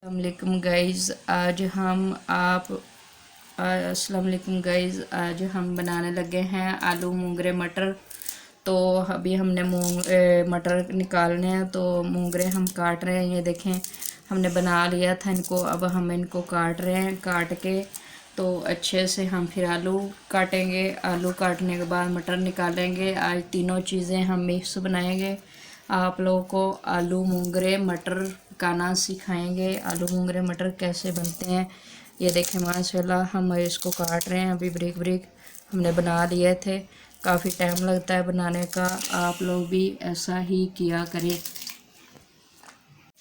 अस्सलामुअलैकुम गाइज़ आज हम बनाने लगे हैं आलू मूंगरे मटर। तो अभी हमने मटर निकालने हैं, तो मूंगरे हम काट रहे हैं। ये देखें, हमने बना लिया था इनको, अब हम इनको काट रहे हैं। काट के तो अच्छे से हम फिर आलू काटेंगे। आलू काटने के बाद मटर निकालेंगे। आज तीनों चीज़ें हम मिक्स बनाएंगे। आप लोगों को आलू मूंगरे मटर पकाना सिखाएंगे। आलू मूंगरे मटर कैसे बनते हैं ये देखें। माशाल्लाह हम इसको काट रहे हैं अभी ब्रिक ब्रिक। हमने बना लिए थे, काफ़ी टाइम लगता है बनाने का। आप लोग भी ऐसा ही किया करें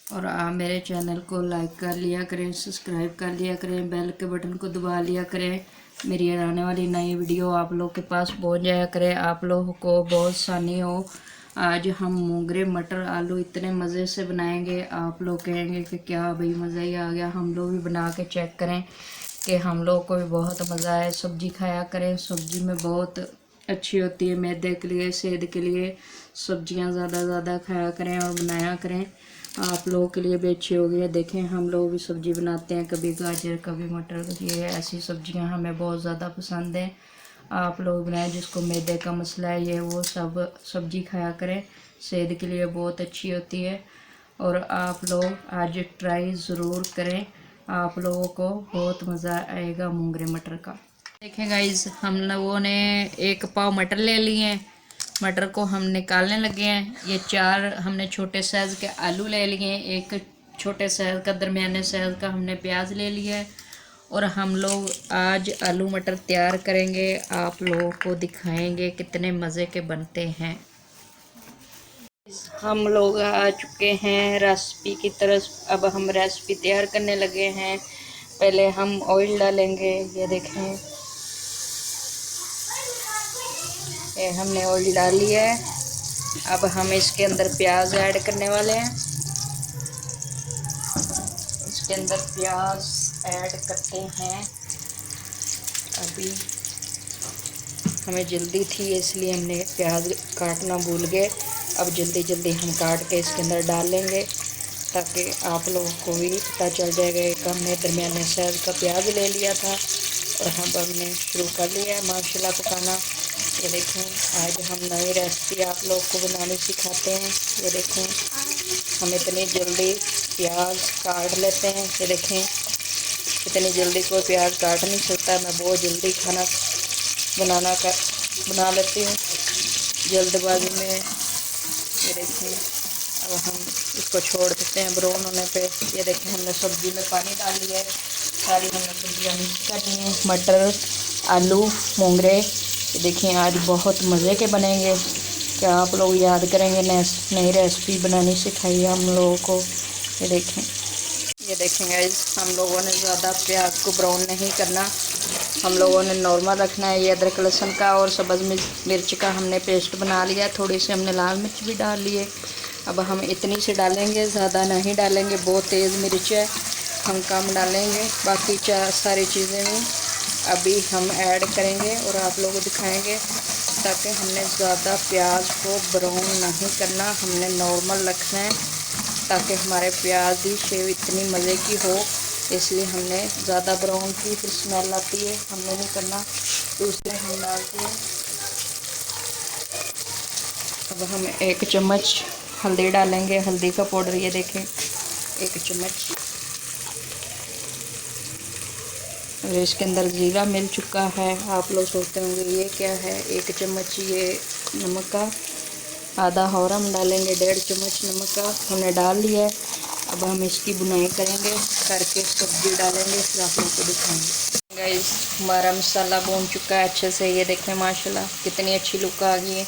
और आप मेरे चैनल को लाइक कर लिया करें, सब्सक्राइब कर लिया करें, बेल के बटन को दबा लिया करें। मेरी आने वाली नई वीडियो आप लोग के पास पहुंच जाया करे, आप लोगों को बहुत आसानी हो। आज हम मूंगरे मटर आलू इतने मज़े से बनाएंगे, आप लोग कहेंगे कि क्या भाई मज़ा ही आ गया। हम लोग भी बना के चेक करें कि हम लोग को भी बहुत मज़ा आए। सब्ज़ी खाया करें, सब्ज़ी में बहुत अच्छी होती है मैदे के लिए, सेहत के लिए। सब्ज़ियाँ ज़्यादा खाया करें और बनाया करें, आप लोगों के लिए भी अच्छी होगी। है देखें, हम लोग भी सब्ज़ी बनाते हैं, कभी गाजर कभी मटर। ये ऐसी सब्ज़ियाँ हमें बहुत ज़्यादा पसंद हैं। आप लोग बनाएं, जिसको मैदे का मसला है ये वो सब सब्ज़ी खाया करें, सेहत के लिए बहुत अच्छी होती है। और आप लोग आज ट्राई ज़रूर करें, आप लोगों को बहुत मज़ा आएगा मूंगरे मटर का। देखें गाइस, हम लोगों ने 1 पाव मटर ले लिए हैं। मटर को हम निकालने लगे हैं। ये 4 हमने छोटे साइज़ के आलू ले लिए हैं। 1 छोटे साइज़ का दरमियाने साइज़ का हमने प्याज ले लिया है। और हम लोग आज आलू मटर तैयार करेंगे, आप लोगों को दिखाएंगे कितने मज़े के बनते हैं। हम लोग आ चुके हैं रेसिपी की तरफ। अब हम रेसिपी तैयार करने लगे हैं। पहले हम ऑयल डालेंगे। ये देखें, ये हमने ऑयल डाल लिया है। अब हम इसके अंदर प्याज ऐड करने वाले हैं। इसके अंदर प्याज ऐड करते हैं। अभी हमें जल्दी थी इसलिए हमने प्याज काटना भूल गए। अब जल्दी हम काट के इसके अंदर डाल लेंगे, ताकि आप लोगों को भी पता चल जाएगा कि हमने दरमियाने साइज़ का प्याज ले लिया था। और हमने शुरू कर लिया है माशाल्लाह पकाना। ये देखें, आज हम नई रेसिपी आप लोग को बनानी सिखाते हैं। ये देखें, हम इतनी जल्दी प्याज काट लेते हैं। ये देखें, इतनी जल्दी कोई प्याज काट नहीं सकता। मैं बहुत जल्दी खाना बना लेती हूँ जल्दबाजी में। ये देखें, अब हम इसको छोड़ देते हैं ब्राउन होने पे। ये देखें, हमने सब्ज़ी में पानी डाल लिया है। सारी हमने सब्जियाँ मिक्स करनी है, मटर आलू मूंगरे। ये देखें, आज बहुत मज़े के बनेंगे। क्या आप लोग याद करेंगे, नई रेसिपी बनानी सिखाई है हम लोगों को। ये देखें गाइस, हम लोगों ने ज़्यादा प्याज को ब्राउन नहीं करना, हम लोगों ने नॉर्मल रखना है। ये अदरक लहसुन का और सब्ज़ मिर्च का हमने पेस्ट बना लिया। थोड़ी सी हमने लाल मिर्च भी डाल ली है। अब हम इतनी से डालेंगे, ज़्यादा नहीं डालेंगे, बहुत तेज़ मिर्च है, हम कम डालेंगे। बाकी सारी चीज़ें भी अभी हम ऐड करेंगे और आप लोगों को दिखाएंगे। ताकि हमने ज़्यादा प्याज को ब्राउन नहीं करना, हमने नॉर्मल रखना है, ताकि हमारे प्याज की शेव इतनी मज़े की हो। इसलिए हमने ज़्यादा ब्राउन की फिर स्मेल आती है, हमने नहीं करना। दूसरे हम डालते हैं। अब हम 1 चम्मच हल्दी डालेंगे, हल्दी का पाउडर। ये देखें, 1 चम्मच। और इसके अंदर ज़ीरा मिल चुका है। आप लोग सोचते होंगे ये क्या है। 1 चम्मच ये नमक का, आधा और हम डालेंगे 1.5 चम्मच नमक का हमने डाल लिया है। अब हम इसकी बुनाई करेंगे, करके सब्ज़ी डालेंगे, फिर आप लोगों को दिखाएंगे। गाइस, हमारा मसाला भून चुका है अच्छे से। ये देखें माशाल्लाह कितनी अच्छी लुक आ गई है।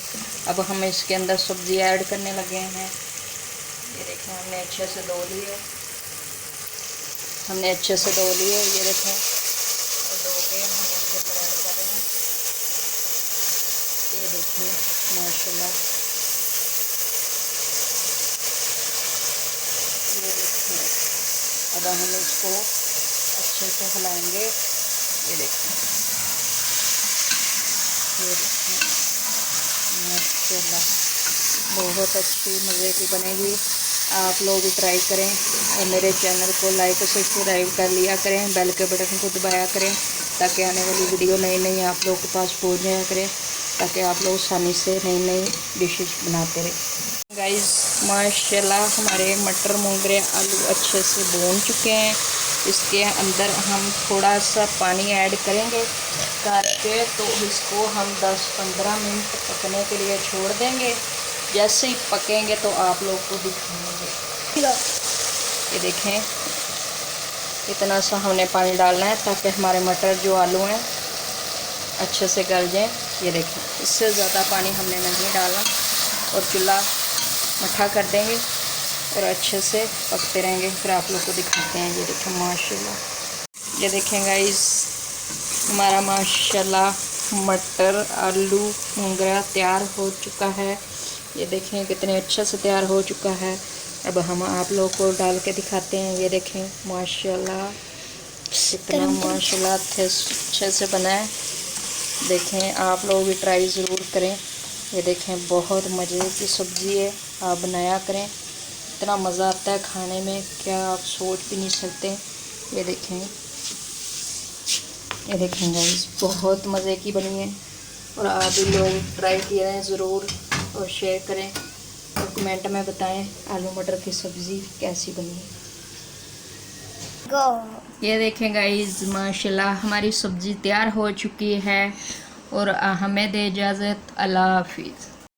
अब हम इसके अंदर सब्ज़ी ऐड करने लगे हैं। ये देखें, हमने अच्छे से धो लिए, ये देखें, और धो के हम इसके अंदर ऐड कर रहे हैं। ये देखें माशाल्लाह, ये देखें। अब हम इसको अच्छे से हिलाएंगे। ये देखें, माशाल्लाह बहुत अच्छी मज़े की बनेगी। आप लोग भी ट्राई करें और मेरे चैनल को लाइक और सब्सक्राइब कर लिया करें, बेल के बटन को दबाया करें ताकि आने वाली वीडियो नई नई आप लोग के पास पहुंच जाया करें, ताकि आप लोग आसानी से नई नई डिशेज बनाते रहें। गाइस माशाल्लाह हमारे मटर मोंगरे आलू अच्छे से भून चुके हैं। इसके अंदर हम थोड़ा सा पानी ऐड करेंगे करके, तो इसको हम 10-15 मिनट पकने के लिए छोड़ देंगे। जैसे ही पकेंगे तो आप लोग को दिखाएंगे। ये देखें इतना सा हमने पानी डालना है ताकि हमारे मटर जो आलू हैं अच्छे से गल जाएं। ये देखें इससे ज़्यादा पानी हमने नहीं डाला और चूल्हा मट्ठा कर देंगे और अच्छे से पकते रहेंगे। फिर आप लोग को दिखाते हैं। ये देखें माशाल्लाह, ये देखें गाइस हमारा माशाल्लाह मटर आलू मोंगरा तैयार हो चुका है। ये देखें कितने अच्छे से तैयार हो चुका है। अब हम आप लोग को डाल के दिखाते हैं। ये देखें माशाल्लाह कितना माशाल्लाह अच्छे से बना है। देखें आप लोग भी ट्राई ज़रूर करें। ये देखें बहुत मज़े की सब्ज़ी है, आप बनाया करें। इतना मज़ा आता है खाने में, क्या आप सोच भी नहीं सकते। ये देखें गाइस बहुत मज़े की बनी है और आप भी लोग ट्राई किया है ज़रूर और शेयर करें और कमेंट में बताएं आलू मटर की सब्ज़ी कैसी बनी है। ये देखें गाइस माशाल्लाह हमारी सब्ज़ी तैयार हो चुकी है और हमें दे इजाज़त। अल्लाह हाफिज़।